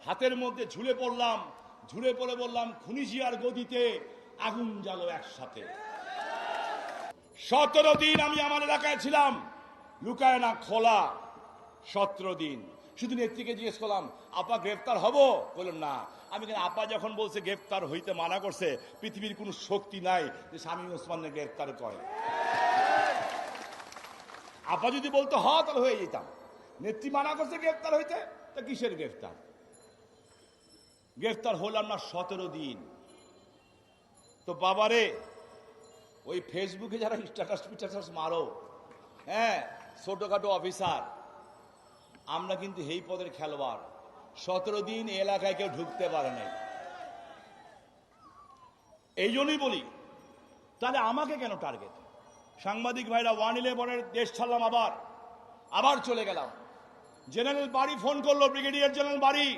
হাতের মধ্যে ঝুলে পড়লাম, ঝুলে পড়ে বললাম, খুনিজিয়ার গদিতে আগুন জ্বালো একসাথে। 17 দিন আমি আমার এলাকায় ছিলাম, লুকায় না খোলা 17 দিন। শুধু নেত্রীকে জিজ্ঞেস করলাম, আপা গ্রেফতার হব? বললেন না। আমি কেন, আপা যখন বলছে গ্রেফতার হইতে মানা করছে, পৃথিবীর কোনো শক্তি নাই যে শামীম ওসমানকে গ্রেফতার করে। আপা যদি বলতো হ, তাহলে হয়ে যেতাম। নেত্রী মানা করছে গ্রেফতার হইতে, তা কিসের গ্রেফতার? গ্রেফতার হলাম না 17 দিন। তো বাবারে, ওই ফেসবুকে যারা স্ট্যাটাস মারো, হ্যাঁ, ছোটখাটো অফিসার, আমরা কিন্তু এই পদের খেলোয়াড়। 17 দিন এলাকায় কেউ ঢুকতে পারে নাই। এই জন্যই বলি, তাহলে আমাকে কেন টার্গেট? সাংবাদিক ভাইরা 111-এর দেশ ছাড়লাম, আবার চলে গেলাম। জেনারেল বাড়ি ফোন করলো, ব্রিগেডিয়ার জেনারেল বাড়ি,